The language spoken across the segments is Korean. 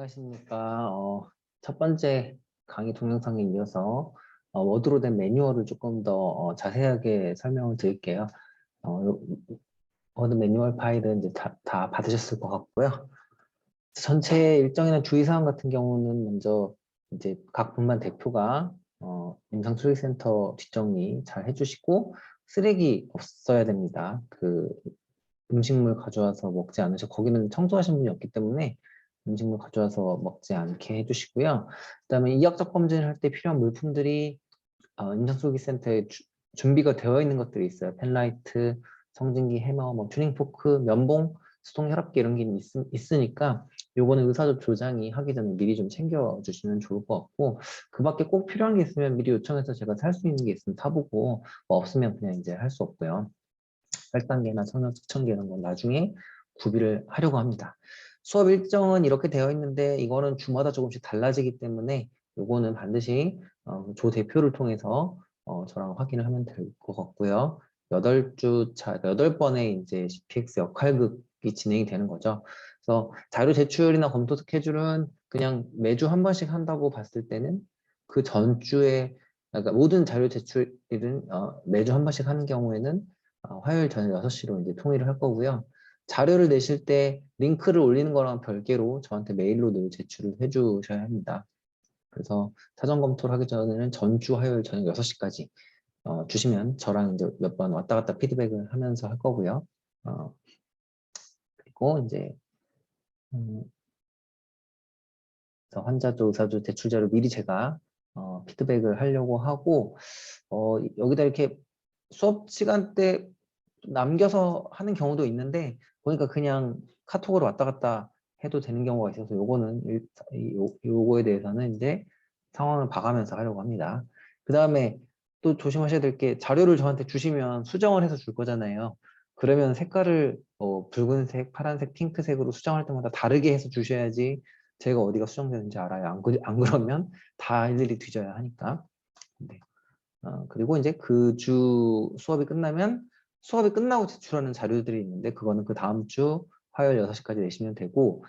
안녕하십니까. 첫 번째 강의 동영상에 이어서 워드로 된 매뉴얼을 조금 더 자세하게 설명을 드릴게요. 요 워드 매뉴얼 파일은 이제 다 받으셨을 것 같고요. 전체 일정이나 주의사항 같은 경우는 먼저 이제 각 분반 대표가 임상수리센터 뒷정리 잘 해주시고 쓰레기 없어야 됩니다. 그 음식물 가져와서 먹지 않으셔. 거기는 청소하신 분이 없기 때문에 음식물 가져와서 먹지 않게 해주시고요. 그다음에 이학적 검진을 할 때 필요한 물품들이 임상수기센터에 준비가 되어 있는 것들이 있어요. 펜라이트, 성진기, 해머, 뭐 튜닝 포크, 면봉, 수동 혈압기 이런 게 있으니까 요거는 의사적 조장이 하기 전에 미리 좀 챙겨주시면 좋을 것 같고, 그 밖에 꼭 필요한 게 있으면 미리 요청해서 제가 살 수 있는 게 있으면 사보고, 뭐 없으면 그냥 이제 할 수 없고요. 혈당계나 성형 측정기 이런 건 나중에 구비를 하려고 합니다. 수업 일정은 이렇게 되어 있는데 이거는 주마다 조금씩 달라지기 때문에 요거는 반드시 조 대표를 통해서 저랑 확인을 하면 될 것 같고요. 8주차, 8번의 이제 CPX 역할극이 진행이 되는 거죠. 그래서 자료 제출이나 검토 스케줄은 그냥 매주 한 번씩 한다고 봤을 때는 그 전주에, 그러니까 모든 자료 제출일은 매주 한 번씩 하는 경우에는 화요일 저녁 6시로 이제 통일을 할 거고요. 자료를 내실 때 링크를 올리는 거랑 별개로 저한테 메일로 늘 제출을 해주셔야 합니다. 그래서 사전 검토를 하기 전에는 전주 화요일 저녁 6시까지 주시면 저랑 이제 몇 번 왔다 갔다 피드백을 하면서 할 거고요. 그리고 이제 환자조, 의사조 제출 자료 미리 제가 피드백을 하려고 하고, 여기다 이렇게 수업 시간 때 남겨서 하는 경우도 있는데 보니까 그냥 카톡으로 왔다 갔다 해도 되는 경우가 있어서 요거는 요거에 대해서는 이제 상황을 봐가면서 하려고 합니다. 그 다음에 또 조심하셔야 될 게, 자료를 저한테 주시면 수정을 해서 줄 거잖아요. 그러면 색깔을 붉은색, 파란색, 핑크색으로 수정할 때마다 다르게 해서 주셔야지 제가 어디가 수정되는지 알아요. 안 그러면 다 일일이 뒤져야 하니까. 네. 그리고 이제 그 주 수업이 끝나면 수업이 끝나고 제출하는 자료들이 있는데 그거는 그 다음 주 화요일 6시까지 내시면 되고,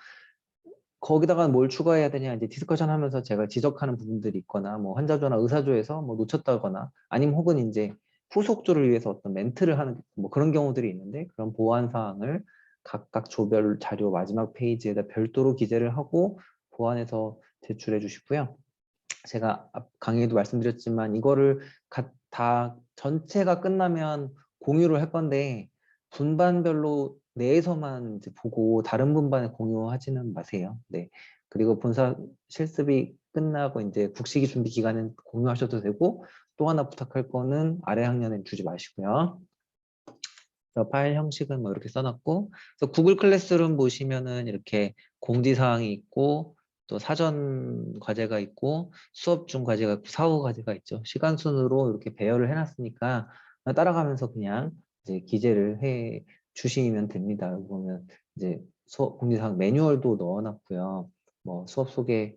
거기다가 뭘 추가해야 되냐, 이제 디스커션 하면서 제가 지적하는 부분들이 있거나 뭐 환자조나 의사조에서 뭐 놓쳤다거나 아니면 혹은 이제 후속조를 위해서 어떤 멘트를 하는 뭐 그런 경우들이 있는데, 그런 보완 사항을 각각 조별 자료 마지막 페이지에다 별도로 기재를 하고 보완해서 제출해 주시고요. 제가 앞 강의에도 말씀드렸지만 이거를 다 전체가 끝나면 공유를 할 건데 분반별로 내에서만 이제 보고 다른 분반에 공유하지는 마세요. 네. 그리고 본사 실습이 끝나고 이제 국시기 준비 기간은 공유하셔도 되고, 또 하나 부탁할 거는 아래 학년에 주지 마시고요. 파일 형식은 뭐 이렇게 써놨고, 그래서 구글 클래스룸 보시면은 이렇게 공지사항이 있고, 또 사전 과제가 있고, 수업 중 과제가 있고, 사후 과제가 있죠. 시간 순으로 이렇게 배열을 해놨으니까 따라가면서 그냥 이제 기재를 해 주시면 됩니다. 여기 보면 이제 수업 공지사항 매뉴얼도 넣어놨고요. 뭐 수업 소개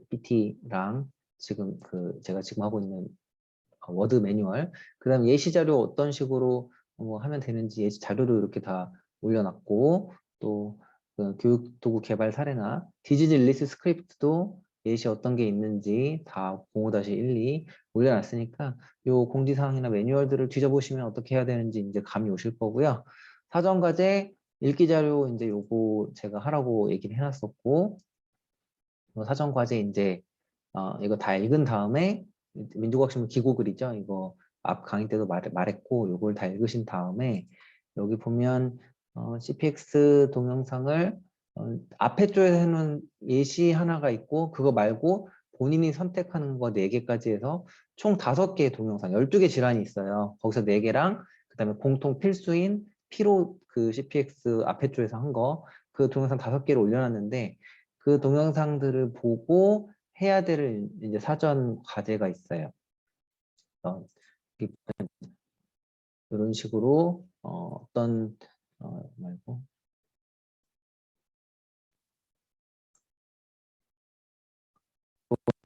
PPT랑 지금 제가 지금 하고 있는 워드 매뉴얼, 그 다음 예시 자료 어떤 식으로 하면 되는지 예시 자료도 이렇게 다 올려놨고, 또 교육 도구 개발 사례나 디지즈 릴리스 스크립트도 예시 어떤 게 있는지 다 05-12 올려놨으니까 요 공지사항이나 매뉴얼들을 뒤져보시면 어떻게 해야 되는지 이제 감이 오실 거고요. 사전과제 읽기 자료 이제 요거 제가 하라고 얘기를 해놨었고, 사전과제 이제 이거 다 읽은 다음에 민족학습 기고글이죠. 이거 앞 강의 때도 말했고 요걸 다 읽으신 다음에 여기 보면 CPX 동영상을 앞에 쪽에 해놓은 예시 하나가 있고, 그거 말고 본인이 선택하는 거 4개까지 해서 총 5개의 동영상, 12개 질환이 있어요. 거기서 4개랑 그 다음에 공통 필수인 피로 그 CPX 앞에 쪽에서 한 거, 그 동영상 5개를 올려놨는데 그 동영상들을 보고 해야 될 이제 사전 과제가 있어요. 이런 식으로 어떤 말고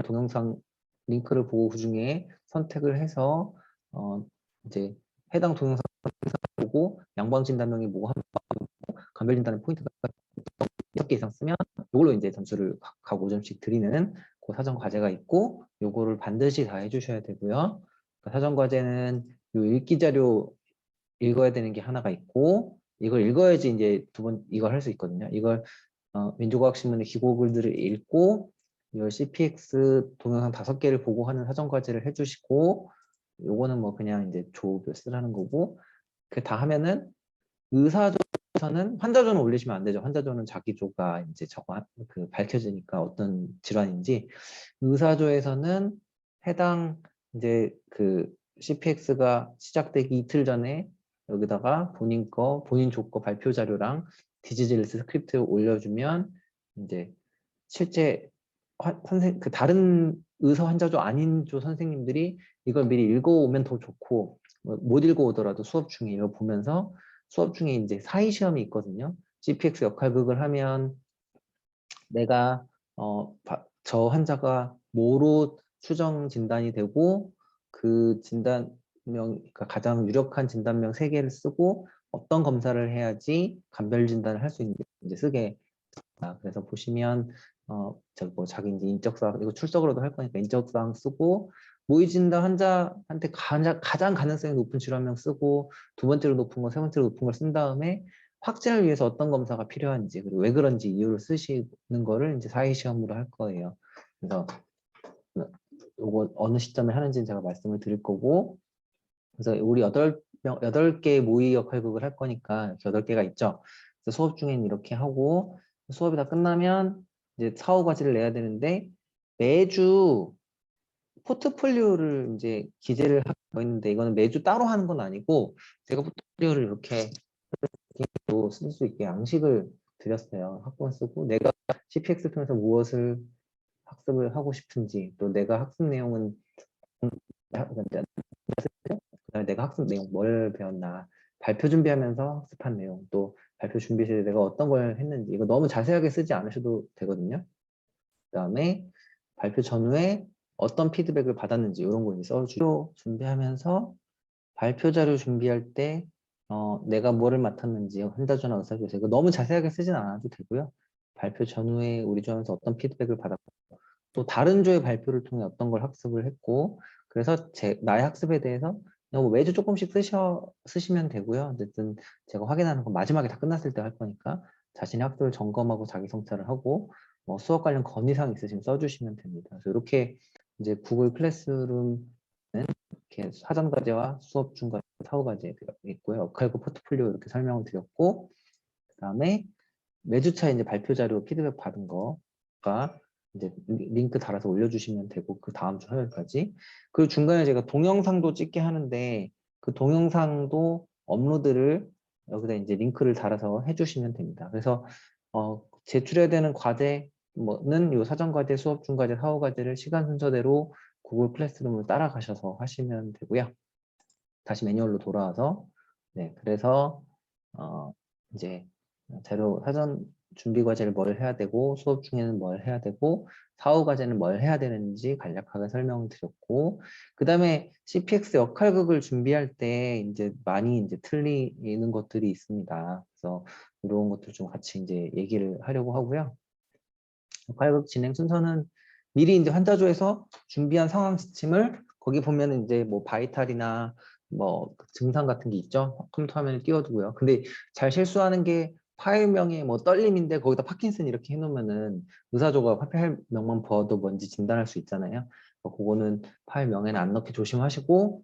동영상 링크를 보고 그 중에 선택을 해서 이제 해당 동영상 보고 양방 진단명이 뭐고 간별 진단의 포인트가 6개 이상 쓰면 이걸로 이제 점수를 각 5점씩 드리는 그 사전 과제가 있고, 요거를 반드시 다 해주셔야 되고요. 그 사전 과제는 요 읽기 자료 읽어야 되는 게 하나가 있고, 이걸 읽어야지 이제 이걸 할 수 있거든요. 이걸 민족과학 신문의 기고 글들을 읽고, 이걸 CPX 동영상 5개를 보고 하는 사전 과제를 해주시고, 요거는 뭐 그냥 이제 조별 쓰라는 거고, 그 다 하면은 의사조에서는 환자조는 올리시면 안 되죠. 환자조는 자기조가 이제 그 밝혀지니까 어떤 질환인지. 의사조에서는 해당 이제 그 CPX가 시작되기 이틀 전에 여기다가 본인 조 거 발표 자료랑 디지즈 리스트 스크립트 올려주면 이제 실제 그 다른 의사 환자조 아닌 조 선생님들이 이걸 미리 읽어오면 더 좋고, 못 읽어오더라도 수업 중에 이거 보면서 수업 중에 이제 사이 시험이 있거든요. CPX 역할극을 하면 내가 저 환자가 뭐로 추정 진단이 되고, 그 진단명, 그러니까 가장 유력한 진단명 3개를 쓰고 어떤 검사를 해야지 간별 진단을 할 수 있는지 이제 쓰게. 그래서 보시면 뭐 자기 이제 인적사항, 이거 출석으로도 할 거니까 인적사항 쓰고, 모의 진단 환자한테 가장 가능성이 높은 질환명 쓰고, 두 번째로 높은 거, 세 번째로 높은 걸 쓴 다음에 확진을 위해서 어떤 검사가 필요한지, 그리고 왜 그런지 이유를 쓰시는 거를 이제 사회 시험으로 할 거예요. 그래서 이거 어느 시점에 하는지는 제가 말씀을 드릴 거고, 그래서 우리 8개의 모의 역할극을 할 거니까 이렇게 8개가 있죠. 그래서 수업 중에는 이렇게 하고, 수업이 다 끝나면 이제 사후 과제를 내야 되는데, 매주 포트폴리오를 이제 기재를 하고 있는데, 이거는 매주 따로 하는 건 아니고 제가 포트폴리오를 이렇게 쓸 수 있게 양식을 드렸어요. 학번 쓰고 내가 CPX 통해서 무엇을 학습을 하고 싶은지, 또 내가 학습 내용은 내가 학습 내용 뭘 배웠나, 발표 준비하면서 학습한 내용, 또 발표 준비 시에 내가 어떤 걸 했는지, 이거 너무 자세하게 쓰지 않으셔도 되거든요. 그 다음에 발표 전후에 어떤 피드백을 받았는지 이런 거 이제 써주고, 준비하면서 발표 자료 준비할 때 내가 뭐를 맡았는지 환자조나 의사조에서 이거 너무 자세하게 쓰진 않아도 되고요. 발표 전후에 우리 조하면서 어떤 피드백을 받았고, 또 다른 조의 발표를 통해 어떤 걸 학습을 했고, 그래서 나의 학습에 대해서 그냥 뭐 매주 조금씩 쓰시면 되고요. 어쨌든 제가 확인하는 건 마지막에 다 끝났을 때 할 거니까 자신의 학습을 점검하고 자기 성찰을 하고, 뭐 수업 관련 건의사항 있으시면 써주시면 됩니다. 그래서 이렇게 이제 구글 클래스룸 이렇게 사전 과제와 수업 중 과제, 사후 과제 있고요. 역할극 포트폴리오 이렇게 설명을 드렸고, 그다음에 매주차 이제 발표 자료 피드백 받은 거가 이제 링크 달아서 올려주시면 되고, 그 다음 주 화요일까지. 그리고 중간에 제가 동영상도 찍게 하는데, 그 동영상도 업로드를 여기다 이제 링크를 달아서 해주시면 됩니다. 그래서 제출해야 되는 과제는 요 사전 과제, 수업 중 과제, 사후 과제를 시간 순서대로 구글 클래스룸을 따라가셔서 하시면 되고요. 다시 매뉴얼로 돌아와서, 네, 그래서 이제 사전 준비 과제를 뭘 해야 되고, 수업 중에는 뭘 해야 되고, 사후 과제는 뭘 해야 되는지 간략하게 설명을 드렸고, 그 다음에 CPX 역할극을 준비할 때 이제 많이 이제 틀리는 것들이 있습니다. 그래서 이런 것들 좀 같이 이제 얘기를 하려고 하고요. 역할극 진행 순서는 미리 이제 환자조에서 준비한 상황 지침을, 거기 보면 이제 뭐 바이탈이나 뭐 증상 같은 게 있죠. 컴퓨터 화면에 띄워두고요. 근데 잘 실수하는 게 파일명에 뭐 떨림인데 거기다 파킨슨 이렇게 해놓으면은 의사조가 파일명만 봐도 뭔지 진단할 수 있잖아요. 그거는 파일명에는 안 넣게 조심하시고,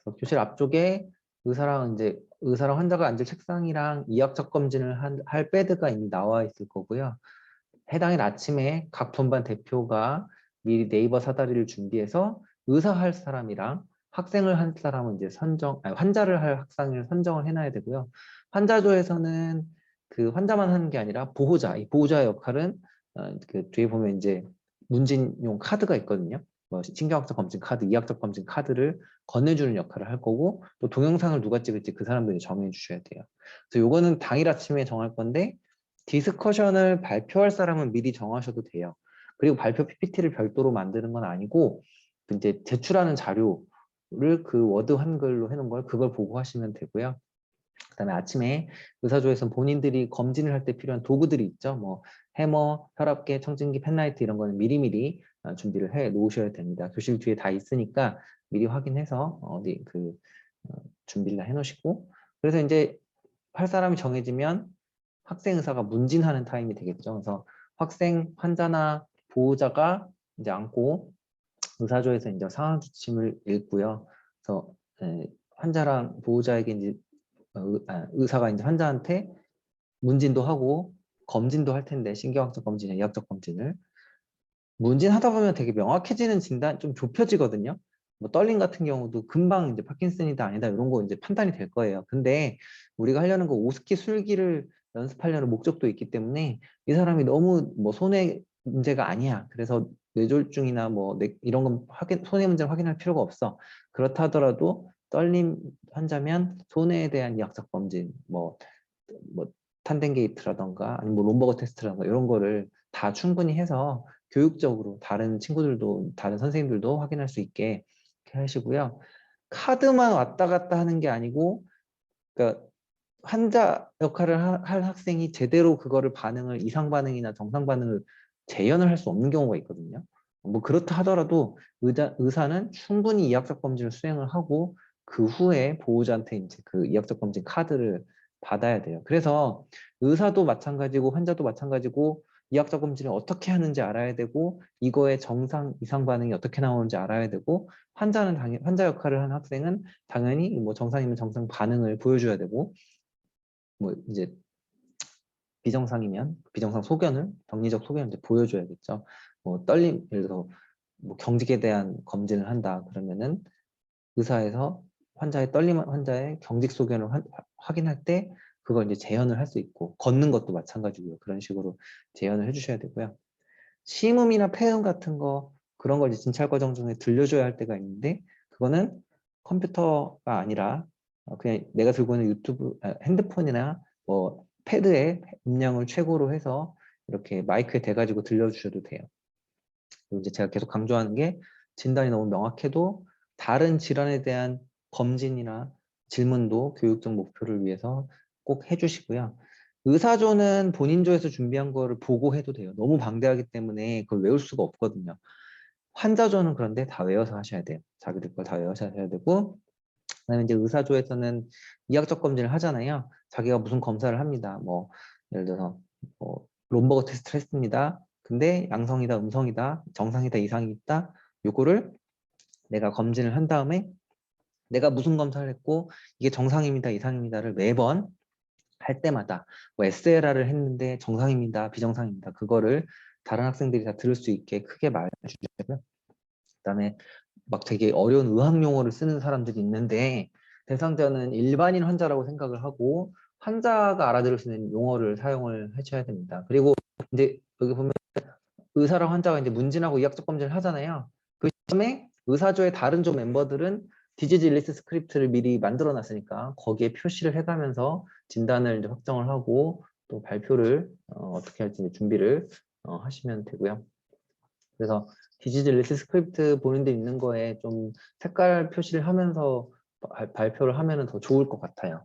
그래서 교실 앞쪽에 의사랑 환자가 앉을 책상이랑 이학적 검진을 할 배드가 이미 나와 있을 거고요. 해당일 아침에 각 분반 대표가 미리 네이버 사다리를 준비해서 의사 할 사람이랑 학생을 할 사람은 이제 환자를 할 학생을 선정을 해놔야 되고요. 환자조에서는 그 환자만 하는 게 아니라 이 보호자의 역할은 그 뒤에 보면 이제 문진용 카드가 있거든요. 뭐 신경학적 검진 카드, 이학적 검진 카드를 건네주는 역할을 할 거고, 또 동영상을 누가 찍을지 그 사람들이 정해 주셔야 돼요. 그래서 요거는 당일 아침에 정할 건데, 디스커션을 발표할 사람은 미리 정하셔도 돼요. 그리고 발표 PPT를 별도로 만드는 건 아니고, 이제 제출하는 자료를 그 워드 한글로 해놓은 그걸 보고 하시면 되고요. 그다음에 아침에 의사조에서 본인들이 검진을 할 때 필요한 도구들이 있죠. 뭐 해머, 혈압계, 청진기, 펜라이트 이런 거는 미리미리 준비를 해 놓으셔야 됩니다. 교실 뒤에 다 있으니까 미리 확인해서 어디 준비를 해 놓으시고, 그래서 이제 할 사람이 정해지면 학생 의사가 문진하는 타임이 되겠죠. 그래서 학생, 환자나 보호자가 이제 앉고 의사조에서 이제 상황 지침을 읽고요. 그래서 환자랑 보호자에게 이제 의사가 이제 환자한테 문진도 하고 검진도 할 텐데, 신경학적 검진이나 의학적 검진을 문진하다 보면 되게 명확해지는 진단, 좀 좁혀지거든요. 뭐 떨림 같은 경우도 금방 이제 파킨슨이다 아니다 이런 거 이제 판단이 될 거예요. 근데 우리가 하려는 거 오스키 술기를 연습하려는 목적도 있기 때문에 이 사람이 너무 뭐 손해 문제가 아니야. 그래서 뇌졸중이나 뭐 이런 건 손해 문제를 확인할 필요가 없어. 그렇다 하더라도 떨림 환자면 손해에 대한 의학적 검진, 뭐 탄덴 게이트라던가 아니면 뭐 롬버거 테스트라던가 이런 거를 다 충분히 해서 교육적으로 다른 친구들도 다른 선생님들도 확인할 수 있게 하시고요. 카드만 왔다 갔다 하는 게 아니고, 그러니까 환자 역할을 할 학생이 제대로 그거를 반응을 이상 반응이나 정상 반응을 재현을 할 수 없는 경우가 있거든요. 뭐 그렇다 하더라도 의사는 충분히 이학적 검진을 수행을 하고 그 후에 보호자한테 이제 그 이학적 검진 카드를 받아야 돼요. 그래서 의사도 마찬가지고 환자도 마찬가지고 이학적 검진을 어떻게 하는지 알아야 되고 이거의 정상 이상 반응이 어떻게 나오는지 알아야 되고, 환자는 당연히 환자 역할을 하는 학생은 당연히 뭐 정상이면 정상 반응을 보여줘야 되고, 뭐 이제 비정상이면 비정상 소견을 정리적 소견을 이제 보여줘야겠죠. 뭐 떨림, 예를 들어 뭐 경직에 대한 검진을 한다 그러면은 의사에서 환자의 떨림 환자의 경직 소견을 확인할 때 그걸 이제 재현을 할 수 있고, 걷는 것도 마찬가지고요. 그런 식으로 재현을 해주셔야 되고요. 심음이나 폐음 같은 거 그런 걸 이제 진찰 과정 중에 들려줘야 할 때가 있는데, 그거는 컴퓨터가 아니라 그냥 내가 들고 있는 핸드폰이나 뭐 패드에 음량을 최고로 해서 이렇게 마이크에 대가지고 들려주셔도 돼요. 그리고 이제 제가 계속 강조하는 게, 진단이 너무 명확해도 다른 질환에 대한 검진이나 질문도 교육적 목표를 위해서 꼭 해주시고요. 의사조는 본인조에서 준비한 거를 보고 해도 돼요. 너무 방대하기 때문에 그걸 외울 수가 없거든요. 환자조는 그런데 다 외워서 하셔야 돼요. 자기들 걸 다 외워서 하셔야 되고, 그다음에 이제 의사조에서는 이학적 검진을 하잖아요. 자기가 무슨 검사를 합니다. 뭐 예를 들어서 뭐 롬버거 테스트를 했습니다. 근데 양성이다, 음성이다, 정상이다, 이상이 있다. 요거를 내가 검진을 한 다음에 내가 무슨 검사를 했고 이게 정상입니다, 이상입니다를 매번 할 때마다 뭐 SLR을 했는데 정상입니다, 비정상입니다. 그거를 다른 학생들이 다 들을 수 있게 크게 말해주고요. 그다음에 막 되게 어려운 의학 용어를 쓰는 사람들이 있는데, 대상자는 일반인 환자라고 생각을 하고 환자가 알아들을 수 있는 용어를 사용을 하셔야 됩니다. 그리고 이제 여기 보면 의사랑 환자가 이제 문진하고 의학적 검진을 하잖아요. 그 시점에 의사조의 다른 조 멤버들은 디지즈 릴리스 스크립트를 미리 만들어 놨으니까 거기에 표시를 해가면서 진단을 이제 확정을 하고 또 발표를 어떻게 할지 준비를 하시면 되고요. 그래서 디지즈 릴리스 스크립트 본인들 있는 거에 좀 색깔 표시를 하면서 발표를 하면 더 좋을 것 같아요.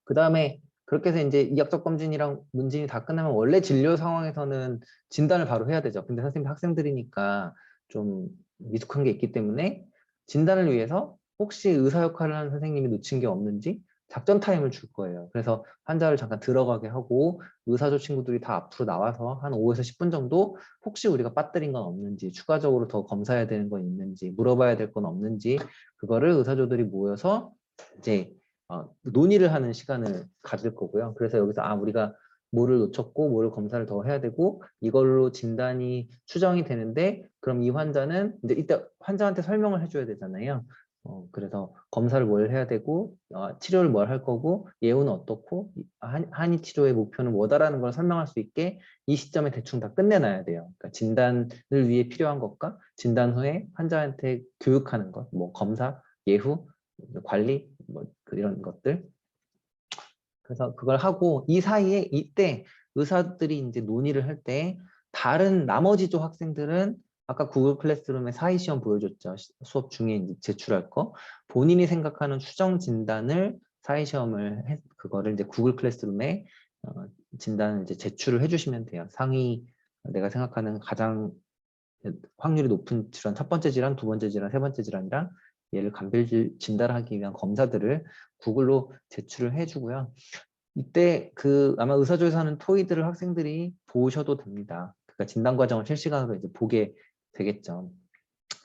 그 다음에 그렇게 해서 이제 이학적 검진이랑 문진이 다 끝나면 원래 진료 상황에서는 진단을 바로 해야 되죠. 근데 선생님 학생들이니까 좀 미숙한 게 있기 때문에 진단을 위해서 혹시 의사 역할을 하는 선생님이 놓친 게 없는지 작전 타임을 줄 거예요. 그래서 환자를 잠깐 들어가게 하고 의사조 친구들이 다 앞으로 나와서 한 5에서 10분 정도 혹시 우리가 빠뜨린 건 없는지, 추가적으로 더 검사해야 되는 건 있는지, 물어봐야 될 건 없는지, 그거를 의사조들이 모여서 이제 논의를 하는 시간을 가질 거고요. 그래서 여기서 우리가 뭐를 놓쳤고 뭐를 검사를 더 해야 되고 이걸로 진단이 추정이 되는데, 그럼 이 환자는 이제 이때 환자한테 설명을 해줘야 되잖아요. 그래서 검사를 뭘 해야 되고 치료를 뭘 할 거고 예후는 어떻고 한의 치료의 목표는 뭐다라는 걸 설명할 수 있게 이 시점에 대충 다 끝내놔야 돼요. 그러니까 진단을 위해 필요한 것과 진단 후에 환자한테 교육하는 것, 뭐 검사, 예후, 관리, 뭐 이런 것들. 그래서 그걸 하고 이 사이에 이때 의사들이 이제 논의를 할 때 다른 나머지 조 학생들은 아까 구글 클래스룸에 사이 시험 보여줬죠. 수업 중에 이제 제출할 거. 본인이 생각하는 추정 진단을 사이 시험을 그거를 이제 구글 클래스룸에 진단을 이제 제출을 해주시면 돼요. 상위 내가 생각하는 가장 확률이 높은 질환, 첫 번째 질환, 두 번째 질환, 세 번째 질환이랑 얘를 감별 진단하기 위한 검사들을 구글로 제출을 해주고요. 이때 아마 의사조에서 하는 토의들을 학생들이 보셔도 됩니다. 그러니까 진단 과정을 실시간으로 이제 보게 되겠죠.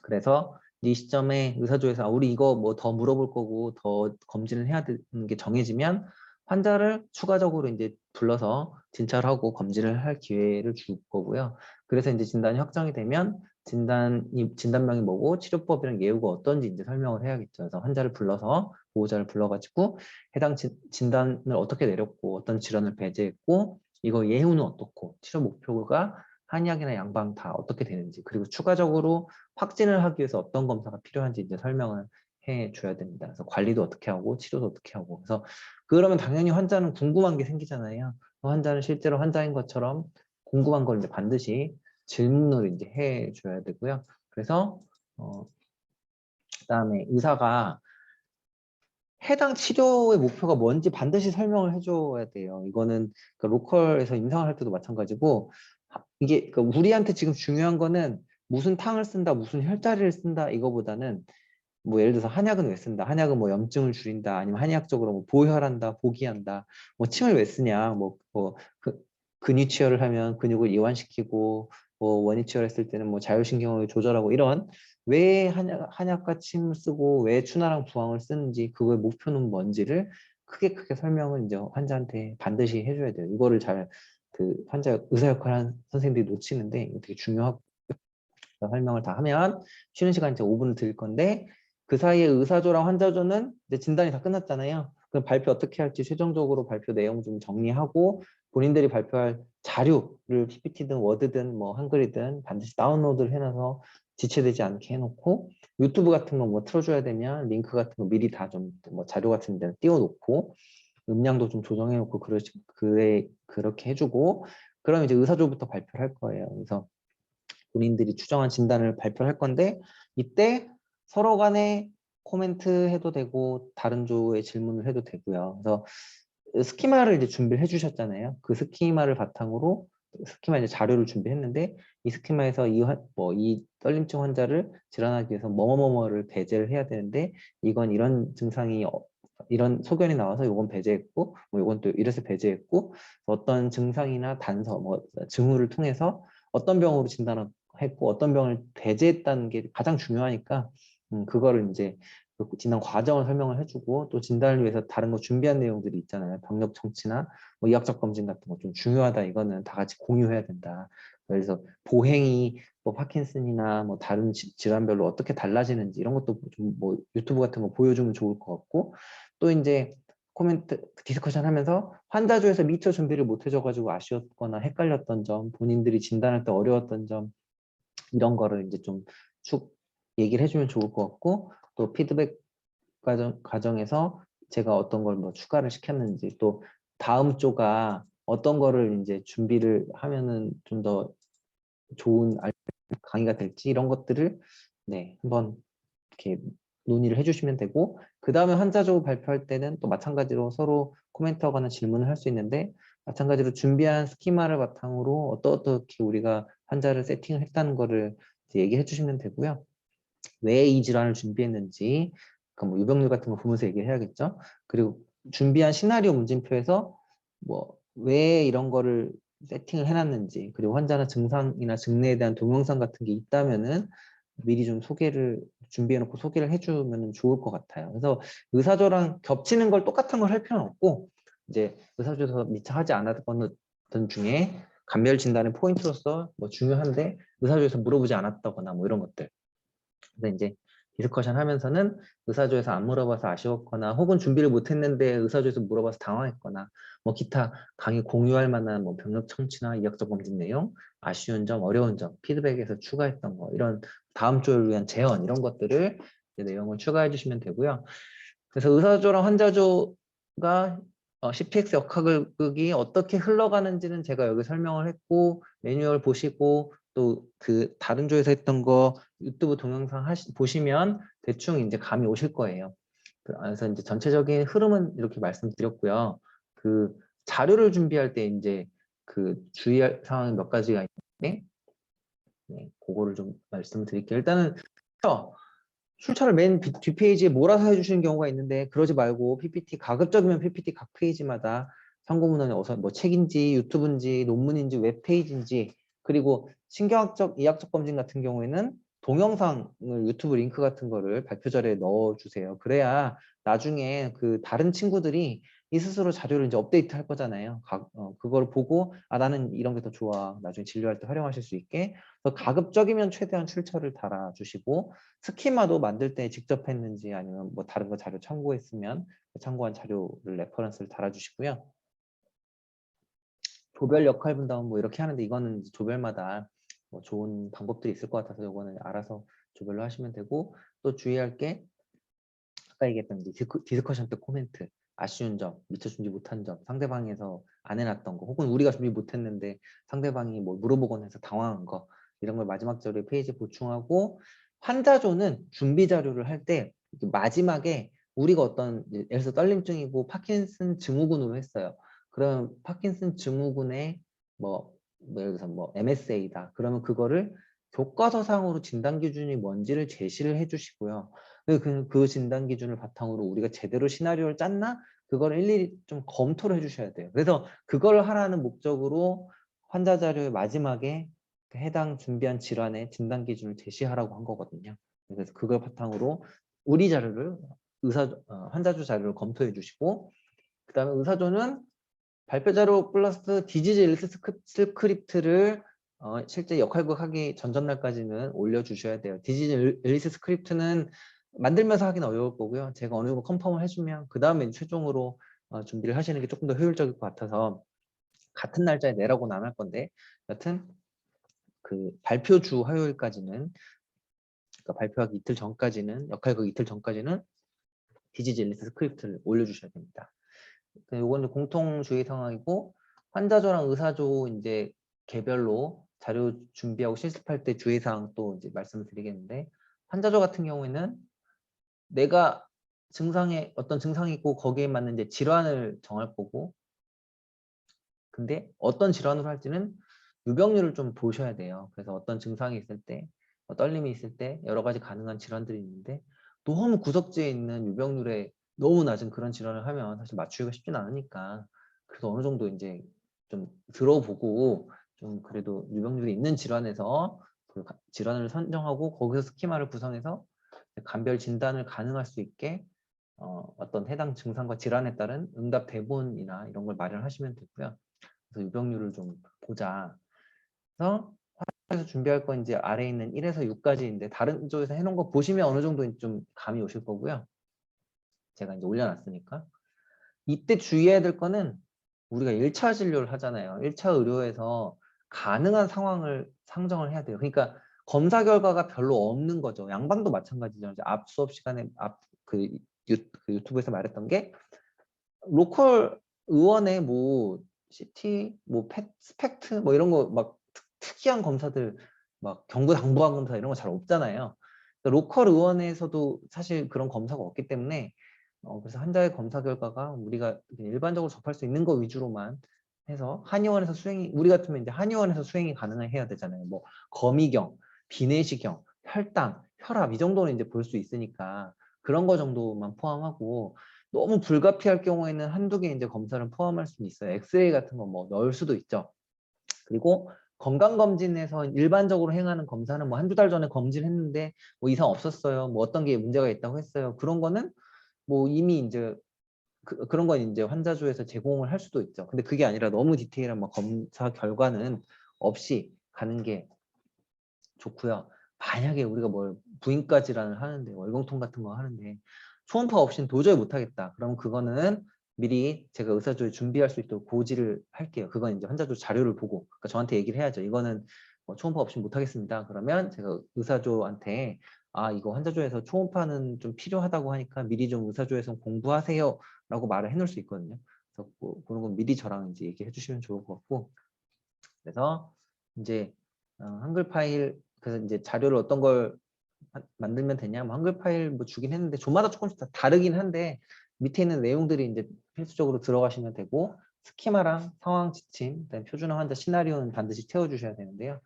그래서 이 시점에 의사조에서 우리 이거 뭐 더 물어볼 거고 더 검진을 해야 되는 게 정해지면 환자를 추가적으로 이제 불러서 진찰하고 검진을 할 기회를 줄 거고요. 그래서 이제 진단이 확정이 되면 진단명이 뭐고 치료법이랑 예후가 어떤지 이제 설명을 해야겠죠. 그래서 환자를 불러서 보호자를 불러가지고 해당 진단을 어떻게 내렸고 어떤 질환을 배제했고 이거 예후는 어떻고 치료 목표가 한약이나 양방 다 어떻게 되는지 그리고 추가적으로 확진을 하기 위해서 어떤 검사가 필요한지 이제 설명을 해줘야 됩니다. 그래서 관리도 어떻게 하고 치료도 어떻게 하고 그래서 그러면 당연히 환자는 궁금한 게 생기잖아요. 환자는 실제로 환자인 것처럼 궁금한 걸 이제 반드시 질문을 이제 해줘야 되고요. 그래서 그다음에 의사가 해당 치료의 목표가 뭔지 반드시 설명을 해줘야 돼요. 이거는 그 로컬에서 임상을 할 때도 마찬가지고 이게 우리한테 지금 중요한 거는 무슨 탕을 쓴다, 무슨 혈자리를 쓴다 이거보다는 뭐 예를 들어서 한약은 왜 쓴다, 한약은 뭐 염증을 줄인다, 아니면 한의학적으로 뭐 보혈한다, 보기한다, 뭐 침을 왜 쓰냐, 근위치열을 하면 근육을 이완시키고 뭐 원위치열 했을 때는 뭐 자율신경을 조절하고 이런 왜 한약과 침을 쓰고 왜 추나랑 부항을 쓰는지 그거의 목표는 뭔지를 크게 설명을 이제 환자한테 반드시 해줘야 돼요. 이거를 잘 환자 의사 역할을 하는 선생님들이 놓치는데 이거 되게 중요하고 설명을 다 하면 쉬는 시간 이제 5분을 드릴 건데 그 사이에 의사조랑 환자조는 이제 진단이 다 끝났잖아요. 그럼 발표 어떻게 할지 최종적으로 발표 내용 좀 정리하고 본인들이 발표할 자료를 PPT든 워드든 뭐 한글이든 반드시 다운로드를 해놔서 지체되지 않게 해놓고 유튜브 같은 거 뭐 틀어줘야 되면 링크 같은 거 미리 다 좀 뭐 자료 같은 데 띄워놓고 음량도 좀 조정해놓고 그렇게 해주고 그럼 이제 의사조부터 발표를 할 거예요. 그래서 본인들이 추정한 진단을 발표할 건데 이때 서로 간에 코멘트 해도 되고 다른 조의 질문을 해도 되고요. 그래서 스키마를 이제 준비를 해주셨잖아요. 그 스키마를 바탕으로 스키마 이제 자료를 준비했는데 이 스키마에서 이 떨림증 환자를 질환하기 위해서 뭐뭐뭐를 배제를 해야 되는데 이건 이런 증상이 이런 소견이 나와서 이건 배제했고 뭐 이건 또 이래서 배제했고 어떤 증상이나 단서 뭐 징후를 통해서 어떤 병으로 진단했고 어떤 병을 배제했다는 게 가장 중요하니까 그거를 이제 그 진단 과정을 설명을 해주고 또 진단을 위해서 다른 거 준비한 내용들이 있잖아요. 병력 정치나 뭐 이학적 검진 같은 거 좀 중요하다. 이거는 다 같이 공유해야 된다. 그래서 보행이 뭐 파킨슨이나 뭐 다른 질환별로 어떻게 달라지는지 이런 것도 좀 뭐 유튜브 같은 거 보여주면 좋을 것 같고 또 이제 코멘트 디스커션 하면서 환자조에서 미처 준비를 못 해줘가지고 아쉬웠거나 헷갈렸던 점, 본인들이 진단할 때 어려웠던 점 이런 거를 이제 좀 쭉 얘기를 해주면 좋을 것 같고 또 피드백 과정에서 제가 어떤 걸 뭐 추가를 시켰는지 또 다음 조가 어떤 거를 이제 준비를 하면은 좀 더 좋은 강의가 될지 이런 것들을 네 한번 이렇게 논의를 해주시면 되고 그 다음에 환자조 발표할 때는 또 마찬가지로 서로 코멘트하거나 질문을 할 수 있는데 마찬가지로 준비한 스키마를 바탕으로 어떻게 우리가 환자를 세팅을 했다는 거를 얘기해 주시면 되고요. 왜 이 질환을 준비했는지 뭐 유병률 같은 거 보면서 얘기를 해야겠죠. 그리고 준비한 시나리오 문진표에서 뭐 왜 이런 거를 세팅을 해놨는지 그리고 환자나 증상이나 증례에 대한 동영상 같은 게 있다면은 미리 좀 준비해놓고 소개를 해주면 좋을 것 같아요. 그래서 의사조랑 겹치는 걸 똑같은 걸 할 필요는 없고 이제 의사조에서 미처 하지 않았던 중에 감별 진단의 포인트로서 뭐 중요한데 의사조에서 물어보지 않았다거나 뭐 이런 것들. 그래서 이제 디스커션 하면서는 의사조에서 안 물어봐서 아쉬웠거나 혹은 준비를 못했는데 의사조에서 물어봐서 당황했거나 뭐 기타 강의 공유할 만한 뭐 병력 청취나 이학적 검진 내용, 아쉬운 점, 어려운 점, 피드백에서 추가했던 거 이런 다음 조를 위한 제언 이런 것들을 내용을 추가해 주시면 되고요. 그래서 의사조랑 환자조가 CPX 역학극이 어떻게 흘러가는지는 제가 여기 설명을 했고 매뉴얼 보시고 또 그 다른 조에서 했던 거 유튜브 동영상 보시면 대충 이제 감이 오실 거예요. 그래서 이제 전체적인 흐름은 이렇게 말씀드렸고요. 자료를 준비할 때 이제 그 주의할 사항이 몇 가지가 있는데, 네, 그거를 좀 말씀드릴게요. 일단은 출처를 맨 뒷페이지에 몰아서 해주시는 경우가 있는데, 그러지 말고 PPT 가급적이면 PPT 각 페이지마다 참고문헌이 어서 뭐 책인지 유튜브인지 논문인지 웹페이지인지, 그리고 신경학적 이학적 검진 같은 경우에는 동영상을 유튜브 링크 같은 거를 발표자료에 넣어주세요. 그래야 나중에 그 다른 친구들이 이 스스로 자료를 이제 업데이트 할 거잖아요. 그걸 보고 아 나는 이런 게 더 좋아, 나중에 진료할 때 활용하실 수 있게. 그래서 가급적이면 최대한 출처를 달아주시고, 스키마도 만들 때 직접 했는지 아니면 뭐 다른 거 자료 참고했으면 참고한 자료를 레퍼런스를 달아주시고요. 조별 역할 분담은 뭐 이렇게 하는데, 이거는 조별마다 뭐 좋은 방법들이 있을 것 같아서 이거는 알아서 조별로 하시면 되고, 또 주의할 게 아까 얘기했던 디스커션 때 코멘트, 아쉬운 점, 미처 준비 못한 점, 상대방에서 안 해놨던 거, 혹은 우리가 준비 못했는데 상대방이 뭐 물어보거나 해서 당황한 거, 이런 걸 마지막 자료에 페이지 보충하고, 환자조는 준비 자료를 할 때 마지막에 우리가 어떤 예를 들어서 떨림증이고 파킨슨 증후군으로 했어요. 그럼 파킨슨 증후군의 예를 들어서 뭐 MSA다. 그러면 그거를 교과서상으로 진단 기준이 뭔지를 제시를 해주시고요. 그 진단 기준을 바탕으로 우리가 제대로 시나리오를 짰나? 그걸 일일이 좀 검토를 해주셔야 돼요. 그래서 그걸 하라는 목적으로 환자 자료의 마지막에 그 해당 준비한 질환의 진단 기준을 제시하라고 한 거거든요. 그래서 그걸 바탕으로 우리 자료를 환자조 자료를 검토해 주시고, 그 다음에 의사조는 발표 자료 플러스 디지즈 일스 스크립트를 실제 역할극 하기 전날까지는 올려주셔야 돼요. 디지즈 일리스 스크립트는 만들면서 하기는 어려울 거고요. 제가 어느 정도 컨펌을 해주면 그 다음에 최종으로 준비를 하시는 게 조금 더 효율적일 것 같아서 같은 날짜에 내라고는 안 할 건데, 여튼 그 발표 주 화요일까지는, 그러니까 발표하기 이틀 전까지는, 역할극 이틀 전까지는 디지즈 일리스 스크립트를 올려주셔야 됩니다. 이거는 공통주의 상황이고, 환자조랑 의사조 이제 개별로 자료 준비하고 실습할 때 주의사항 또 이제 말씀을 드리겠는데, 환자조 같은 경우에는 내가 어떤 증상이 있고 거기에 맞는 이제 질환을 정할 거고, 근데 어떤 질환으로 할지는 유병률을 좀 보셔야 돼요. 그래서 어떤 증상이 있을 때, 떨림이 있을 때 여러 가지 가능한 질환들이 있는데, 너무 구석지에 있는 유병률에 너무 낮은 그런 질환을 하면 사실 맞추기가 쉽진 않으니까, 그래서 어느 정도 이제 좀 들어보고 좀 그래도 유병률이 있는 질환에서 그 질환을 선정하고 거기서 스키마를 구성해서 감별 진단을 가능할 수 있게 어떤 해당 증상과 질환에 따른 응답 대본이나 이런 걸 마련하시면 되고요. 그래서 유병률을 좀 보자. 그래서 화에서 준비할 건 이제 아래에 있는 1에서 6까지인데 다른 쪽에서 해놓은 거 보시면 어느 정도 좀 감이 오실 거고요. 제가 이제 올려놨으니까. 이때 주의해야 될 거는, 우리가 1차 진료를 하잖아요. 1차 의료에서 가능한 상황을 상정을 해야 돼요. 그러니까 검사 결과가 별로 없는 거죠. 양방도 마찬가지죠. 이제 앞 수업 시간에 그 유튜브에서 말했던 게, 로컬 의원의 뭐 CT, 뭐 스펙트 뭐 이런 거 막 특이한 검사들, 막 경부 당부한 검사 이런 거 잘 없잖아요. 그러니까 로컬 의원에서도 사실 그런 검사가 없기 때문에 그래서 환자의 검사 결과가 우리가 일반적으로 접할 수 있는 거 위주로만 해서, 한의원에서 수행이, 우리 같으면 이제 한의원에서 수행이 가능해야 되잖아요. 뭐 거미경, 비내시경, 혈당, 혈압 이 정도는 이제 볼 수 있으니까 그런 거 정도만 포함하고, 너무 불가피할 경우에는 한두 개 이제 검사를 포함할 수는 있어요. 엑스레이 같은 거 뭐 넣을 수도 있죠. 그리고 건강검진에서 일반적으로 행하는 검사는 뭐 한두 달 전에 검진했는데 뭐 이상 없었어요. 뭐 어떤 게 문제가 있다고 했어요. 그런 거는 뭐 이미 이제 그런 건 이제 환자조에서 제공을 할 수도 있죠. 근데 그게 아니라 너무 디테일한 뭐 검사 결과는 없이 가는 게 좋고요. 만약에 우리가 뭘 부인과 질환을 하는데, 월경통 같은 거 하는데 초음파 없이는 도저히 못하겠다. 그럼 그거는 미리 제가 의사조에 준비할 수 있도록 고지를 할게요. 그건 이제 환자조 자료를 보고, 그러니까 저한테 얘기를 해야죠. 이거는 뭐 초음파 없이 못하겠습니다. 그러면 제가 의사조한테 이거 환자조에서 초음파는 좀 필요하다고 하니까 미리 좀 의사조에서 공부하세요 라고 말을 해놓을 수 있거든요. 그래서 뭐 그런 건 미리 저랑 이제 얘기해 주시면 좋을 것 같고, 그래서 이제 한글 파일, 그래서 이제 자료를 어떤 걸 만들면 되냐, 뭐 한글 파일 뭐 주긴 했는데 조마다 조금씩 다 다르긴 한데 밑에 있는 내용들이 이제 필수적으로 들어가시면 되고, 스키마랑 상황 지침, 그다음에 표준화 환자 시나리오는 반드시 채워주셔야 되는데요.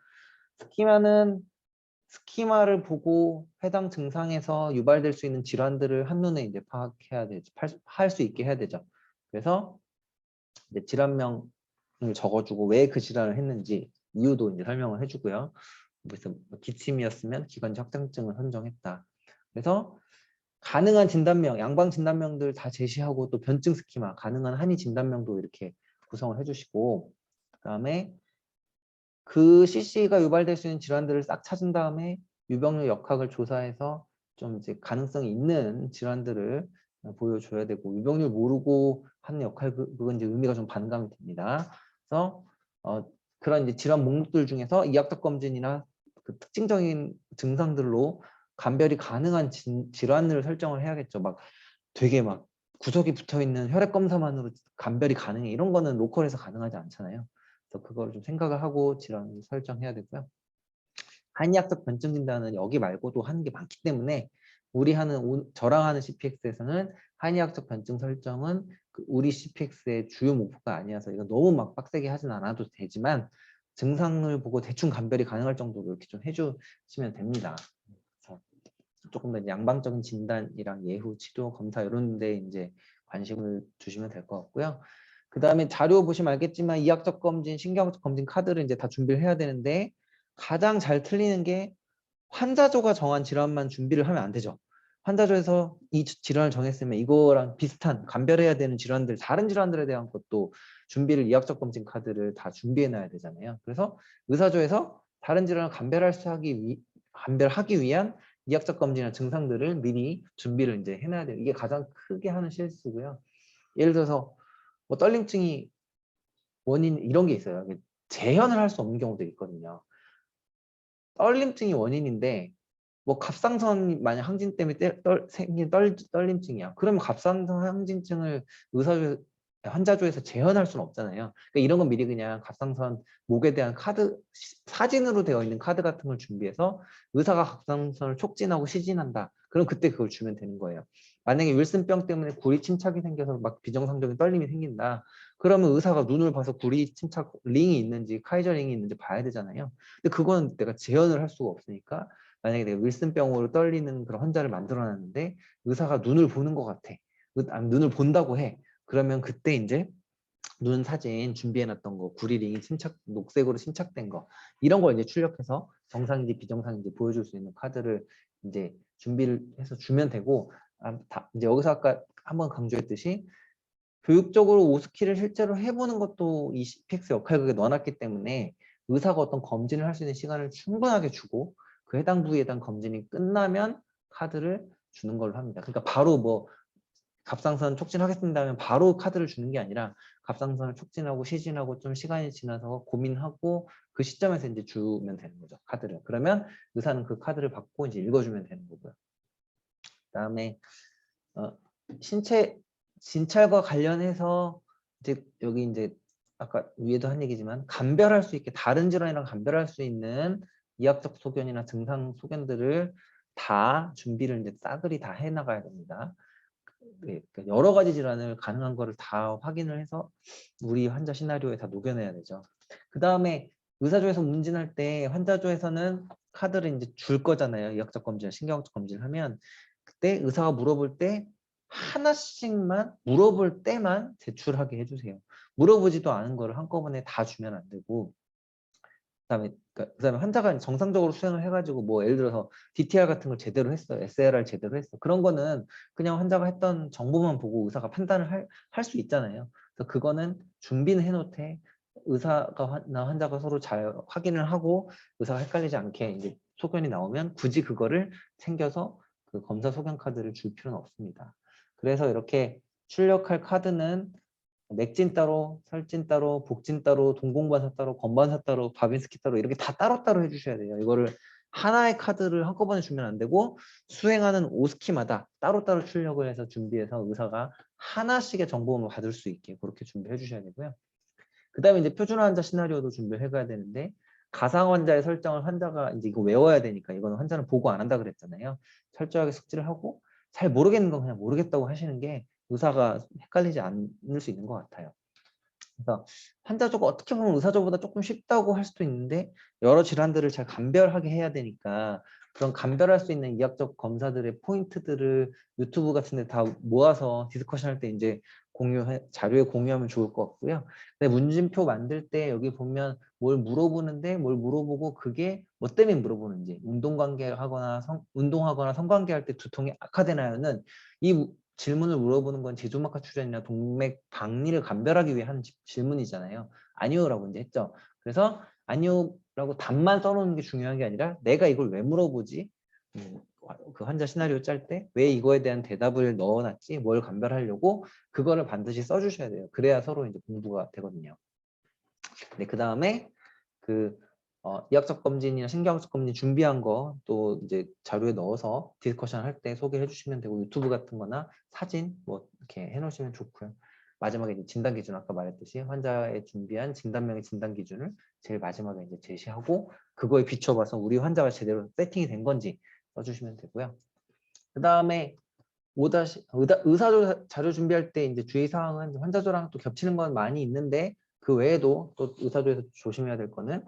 스키마를 보고 해당 증상에서 유발될 수 있는 질환들을 한눈에 이제 파악해야 되죠. 할 수 있게 해야 되죠. 그래서 이제 질환명을 적어주고 왜 그 질환을 했는지 이유도 이제 설명을 해주고요. 그래서 기침이었으면 기관지 확장증을 선정했다. 그래서 가능한 진단명, 양방 진단명들 다 제시하고 또 변증 스키마, 가능한 한의 진단명도 이렇게 구성을 해주시고, 그다음에 그 CC가 유발될 수 있는 질환들을 싹 찾은 다음에 유병률 역학을 조사해서 좀 이제 가능성이 있는 질환들을 보여줘야 되고, 유병률 모르고 하는 역할, 그건 이제 의미가 좀 반감이 됩니다. 그래서 그런 이제 질환 목록들 중에서 이학적 검진이나 그 특징적인 증상들로 감별이 가능한 질환을 설정을 해야겠죠. 막 되게 막 구석이 붙어 있는 혈액 검사만으로 감별이 가능해, 이런 거는 로컬에서 가능하지 않잖아요. 그래서 그걸 좀 생각을 하고 질환을 설정해야 되고요. 한의학적 변증 진단은 여기 말고도 하는 게 많기 때문에 저랑 하는 CPX에서는 한의학적 변증 설정은 우리 CPX의 주요 목표가 아니어서 이거 너무 막 빡세게 하진 않아도 되지만 증상을 보고 대충 감별이 가능할 정도로 이렇게 좀 해주시면 됩니다. 그래서 조금 더 양방적인 진단이랑 예후 치료 검사 이런 데 이제 관심을 두시면 될 것 같고요. 그 다음에 자료 보시면 알겠지만 이학적 검진, 신경학적 검진 카드를 이제 다 준비를 해야 되는데 가장 잘 틀리는 게 환자조가 정한 질환만 준비를 하면 안 되죠. 환자조에서 이 질환을 정했으면 이거랑 비슷한 감별해야 되는 질환들, 다른 질환들에 대한 것도 준비를 이학적 검진 카드를 다 준비해 놔야 되잖아요. 그래서 의사조에서 다른 질환을 감별하기 위한 이학적 검진이나 증상들을 미리 준비를 이제 해놔야 돼요. 이게 가장 크게 하는 실수고요. 예를 들어서 뭐 떨림증이 원인 이런 게 있어요. 재현을 할 수 없는 경우도 있거든요. 떨림증이 원인인데 뭐 갑상선 만약 항진 때문에 생긴 떨림증이야. 그러면 갑상선 항진증을 환자조에서 재현할 수는 없잖아요. 그러니까 이런 건 미리 그냥 갑상선 목에 대한 카드, 사진으로 되어 있는 카드 같은 걸 준비해서 의사가 갑상선을 촉진하고 시진한다. 그럼 그때 그걸 주면 되는 거예요. 만약에 윌슨병 때문에 구리 침착이 생겨서 막 비정상적인 떨림이 생긴다. 그러면 의사가 눈을 봐서 구리 침착 링이 있는지 카이저 링이 있는지 봐야 되잖아요. 근데 그건 내가 재현을 할 수가 없으니까 만약에 내가 윌슨병으로 떨리는 그런 환자를 만들어놨는데 의사가 눈을 보는 것 같아. 눈을 본다고 해. 그러면 그때 이제 눈 사진 준비해놨던 거, 구리링이 녹색으로 침착된 거, 이런 걸 이제 출력해서 정상인지 비정상인지 보여줄 수 있는 카드를 이제 준비를 해서 주면 되고, 이제 여기서 아까 한번 강조했듯이 교육적으로 오스키를 실제로 해보는 것도 이 CPX 역할극에 넣어놨기 때문에 의사가 어떤 검진을 할 수 있는 시간을 충분하게 주고 그 해당 부위에 대한 검진이 끝나면 카드를 주는 걸로 합니다. 그러니까 바로 뭐 갑상선 촉진하겠습니다 하면 바로 카드를 주는 게 아니라 갑상선을 촉진하고 시진하고 좀 시간이 지나서 고민하고 그 시점에서 이제 주면 되는 거죠, 카드를. 그러면 의사는 그 카드를 받고 이제 읽어주면 되는 거고요. 그다음에 신체 진찰과 관련해서 이제 여기 이제 아까 위에도 한 얘기지만 감별할 수 있게 다른 질환이랑 감별할 수 있는 이학적 소견이나 증상 소견들을 다 준비를 이제 싸그리 다 해나가야 됩니다. 그러니까 여러 가지 질환을 가능한 거를 다 확인을 해서 우리 환자 시나리오에 다 녹여내야 되죠. 그 다음에 의사조에서 문진할 때 환자조에서는 카드를 이제 줄 거잖아요. 이학적 검진, 신경학적 검진을 하면 그때 의사가 물어볼 때 하나씩만 물어볼 때만 제출하게 해주세요. 물어보지도 않은 거를 한꺼번에 다 주면 안 되고 그다음에 환자가 정상적으로 수행을 해가지고 뭐 예를 들어서 DTR 같은 걸 제대로 했어, SLR 제대로 했어. 그런 거는 그냥 환자가 했던 정보만 보고 의사가 판단을 할 수 있잖아요. 그래서 그거는 준비는 해놓되 의사가 환자가 서로 잘 확인을 하고 의사가 헷갈리지 않게 이제 소견이 나오면 굳이 그거를 챙겨서 그 검사 소견 카드를 줄 필요는 없습니다. 그래서 이렇게 출력할 카드는 맥진 따로, 설진 따로, 복진 따로, 동공반사 따로, 건반사 따로, 바빈스키 따로 이렇게 다 따로따로 해주셔야 돼요. 이거를 하나의 카드를 한꺼번에 주면 안 되고 수행하는 오스키마다 따로따로 출력을 해서 준비해서 의사가 하나씩의 정보만 받을 수 있게 그렇게 준비해 주셔야 되고요. 그 다음에 이제 표준화 환자 시나리오도 준비를 해가야 되는데 가상 환자의 설정을 환자가 이제 이거 외워야 되니까 이거는 환자는 보고 안 한다 그랬잖아요. 철저하게 숙지를 하고 잘 모르겠는 건 그냥 모르겠다고 하시는 게 의사가 헷갈리지 않을 수 있는 것 같아요. 그래서 환자조가 어떻게 보면 의사조보다 조금 쉽다고 할 수도 있는데 여러 질환들을 잘 감별하게 해야 되니까 그런 감별할 수 있는 의학적 검사들의 포인트들을 유튜브 같은 데 다 모아서 디스커션 할 때 이제 자료에 공유하면 좋을 것 같고요. 근데 문진표 만들 때 여기 보면 뭘 물어보는데 뭘 물어보고 그게 뭐 때문에 물어보는지 운동하거나 성관계할 때 두통이 악화되나요는 이 질문을 물어보는 건 제조막하 출혈이나 동맥 박리를 감별하기 위해 하는 질문이잖아요. 아니요라고 이제 했죠. 그래서 아니요라고 답만 써놓는 게 중요한 게 아니라 내가 이걸 왜 물어보지? 그 환자 시나리오 짤 때 왜 이거에 대한 대답을 넣어놨지? 뭘 감별하려고? 그거를 반드시 써주셔야 돼요. 그래야 서로 이제 공부가 되거든요. 네, 그 다음에 그 이학적 검진이나 신경학적 검진 준비한 거 또 이제 자료에 넣어서 디스커션 할 때 소개해 주시면 되고 유튜브 같은 거나 사진 뭐 이렇게 해 놓으시면 좋고요. 마지막에 이제 진단 기준 아까 말했듯이 환자의 준비한 진단명의 진단 기준을 제일 마지막에 이제 제시하고 그거에 비춰봐서 우리 환자가 제대로 세팅이 된 건지 써주시면 되고요. 그 다음에 의사조 자료 준비할 때 이제 주의사항은 환자조랑 또 겹치는 건 많이 있는데 그 외에도 또 의사조에서 조심해야 될 거는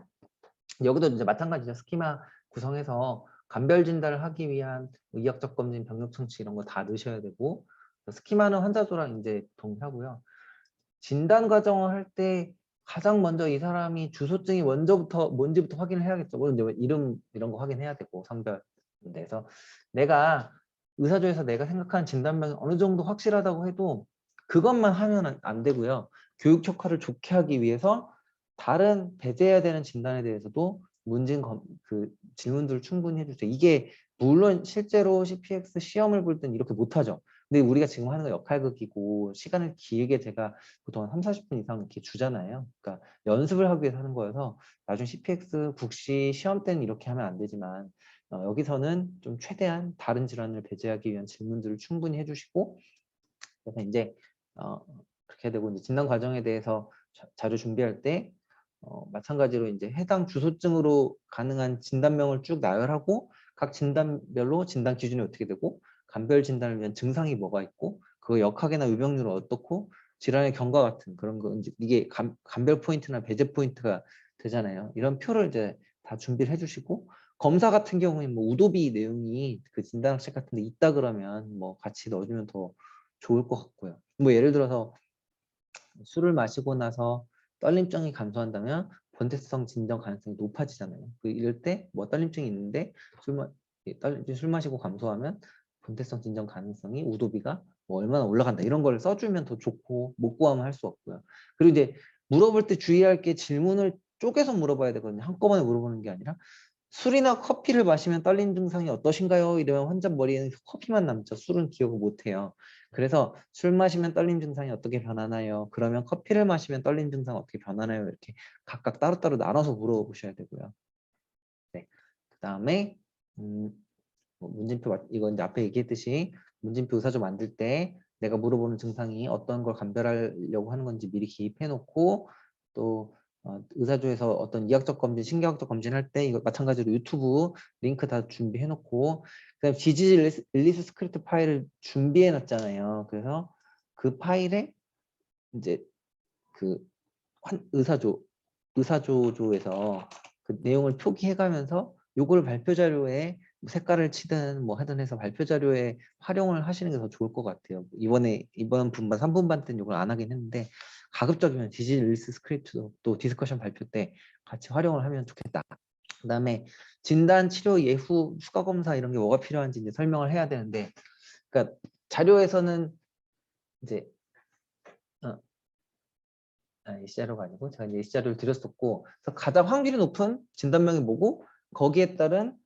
여기도 이제 마찬가지죠. 스키마 구성해서 감별 진단을 하기 위한 의학적 검진, 병력 청취 이런 거 다 넣으셔야 되고 스키마는 환자조랑 이제 동일하고요. 진단 과정을 할 때 가장 먼저 이 사람이 주소증이 먼저부터 뭔지부터 확인을 해야겠죠. 물론 이제 이름 이런 거 확인해야 되고 성별. 그래서 내가 의사조에서 내가 생각하는 진단명이 어느 정도 확실하다고 해도 그것만 하면 안 되고요. 교육 효과를 좋게 하기 위해서 다른 배제해야 되는 진단에 대해서도 그 질문들을 충분히 해주세요. 이게 물론 실제로 CPX 시험을 볼 땐 이렇게 못하죠. 근데 우리가 지금 하는 거 역할극이고 시간을 길게 제가 보통 한 3, 40분 이상 이렇게 주잖아요. 그러니까 연습을 하기 위해서 하는 거여서 나중 CPX 국시 시험 때는 이렇게 하면 안 되지만 여기서는 좀 최대한 다른 질환을 배제하기 위한 질문들을 충분히 해주시고 그래서 이제 그렇게 되고 이제 진단 과정에 대해서 자료 준비할 때 마찬가지로 이제 해당 주소증으로 가능한 진단명을 쭉 나열하고 각 진단별로 진단 기준이 어떻게 되고 감별 진단을 위한 증상이 뭐가 있고 그 역학이나 유병률은 어떻고 질환의 경과 같은 그런 거 이게 감별 포인트나 배제 포인트가 되잖아요. 이런 표를 이제 다 준비를 해주시고 검사 같은 경우에 뭐 우도비 내용이 그 진단학책 같은 데 있다 그러면 뭐 같이 넣어주면 더 좋을 것 같고요. 뭐 예를 들어서 술을 마시고 나서 떨림증이 감소한다면 번태성 진정 가능성이 높아지잖아요. 이럴 때 뭐 떨림증이 있는데 술 마시고 감소하면 번태성 진정 가능성이 우도비가 뭐 얼마나 올라간다 이런 걸 써주면 더 좋고 못 구하면 할 수 없고요. 그리고 이제 물어볼 때 주의할 게 질문을 쪼개서 물어봐야 되거든요. 한꺼번에 물어보는 게 아니라 술이나 커피를 마시면 떨림 증상이 어떠신가요? 이러면 환자 머리에는 커피만 남죠. 술은 기억을 못해요. 그래서 술 마시면 떨림 증상이 어떻게 변하나요? 그러면 커피를 마시면 떨림 증상 어떻게 변하나요? 이렇게 각각 따로따로 나눠서 물어보셔야 되고요. 네. 그 다음에 문진표 이거 이제 앞에 얘기했듯이 문진표 의사조 만들 때 내가 물어보는 증상이 어떤 걸 감별하려고 하는 건지 미리 기입해 놓고 또 의사조에서 어떤 이학적 검진, 신경학적 검진 할 때 이거 마찬가지로 유튜브 링크 다 준비해 놓고 그다음 디지즈 릴리스 스크립트 파일을 준비해 놨잖아요. 그래서 그 파일에 이제 그 의사조에서 그 내용을 표기해 가면서 요걸 발표 자료에 색깔을 치든 뭐 하든 해서 발표 자료에 활용을 하시는 게 더 좋을 것 같아요. 이번 분반 3분반 때는 이걸 안 하긴 했는데 가급적이면 디지털 릴리스 스크립트도 또 디스커션 발표 때 같이 활용을 하면 좋겠다. 그다음에 진단 치료 예후 추가 검사 이런 게 뭐가 필요한지 이제 설명을 해야 되는데 그러니까 자료에서는 이제 이 자료가 아니고 제가 이제 이 자료를 드렸었고 그래서 가장 확률이 높은 진단명이 뭐고 거기에 따른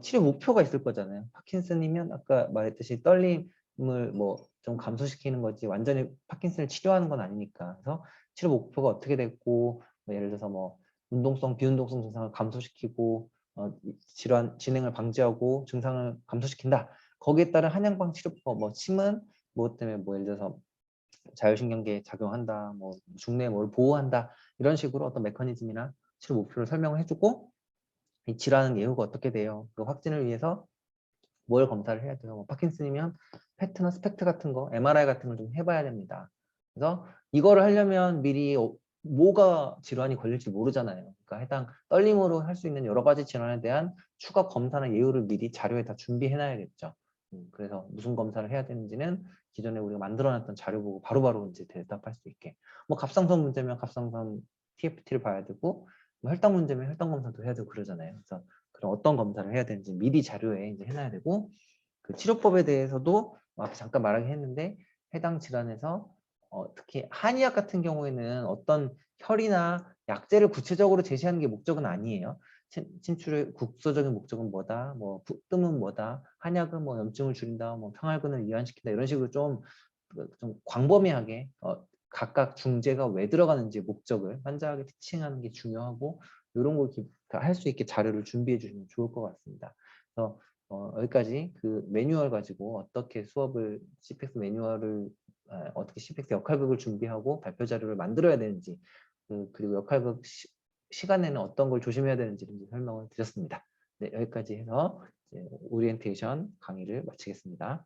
치료 목표가 있을 거잖아요. 파킨슨이면 아까 말했듯이 떨림을 뭐 좀 감소시키는 거지 완전히 파킨슨을 치료하는 건 아니니까 그래서 치료 목표가 어떻게 됐고 뭐 예를 들어서 뭐 운동성 비운동성 증상을 감소시키고 질환 진행을 방지하고 증상을 감소시킨다. 거기에 따른 한약방 치료법 뭐 침은 뭐 때문에 뭐 예를 들어서 자율신경계에 작용한다, 뭐 중뇌에 뭘 보호한다 이런 식으로 어떤 메커니즘이나 치료 목표를 설명을 해주고 이 질환은 예후가 어떻게 돼요? 그 확진을 위해서 뭘 검사를 해야 돼요? 뭐 파킨슨이면 페트나 스펙트 같은 거, MRI 같은 걸 좀 해봐야 됩니다. 그래서 이거를 하려면 미리 뭐가 질환이 걸릴지 모르잖아요. 그러니까 해당 떨림으로 할 수 있는 여러 가지 질환에 대한 추가 검사나 예우를 미리 자료에 다 준비해 놔야겠죠. 그래서 무슨 검사를 해야 되는지는 기존에 우리가 만들어놨던 자료 보고 바로바로 이제 대답할 수 있게. 뭐 갑상선 문제면 갑상선 TFT를 봐야 되고, 뭐 혈당 문제면 혈당 검사도 해야 되고 그러잖아요. 그래서 그런 어떤 검사를 해야 되는지 미리 자료에 이제 해놔야 되고, 그 치료법에 대해서도 앞에 잠깐 말하긴 했는데, 해당 질환에서 특히 한의학 같은 경우에는 어떤 혈이나 약제를 구체적으로 제시하는 게 목적은 아니에요. 침출의 국소적인 목적은 뭐다, 뭐 뜸은 뭐다, 한약은 뭐 염증을 줄인다, 뭐 평활근을 이완시킨다, 이런 식으로 좀 광범위하게 각각 중재가 왜 들어가는지 목적을 환자에게 티칭하는 게 중요하고, 이런 걸 할 수 있게 자료를 준비해 주시면 좋을 것 같습니다. 그래서 여기까지 그 매뉴얼 가지고 어떻게 수업을 CPX 매뉴얼을 어떻게 CPX 역할극을 준비하고 발표 자료를 만들어야 되는지, 그리고 역할극 시간에는 어떤 걸 조심해야 되는지 설명을 드렸습니다. 네, 여기까지 해서 이제 오리엔테이션 강의를 마치겠습니다.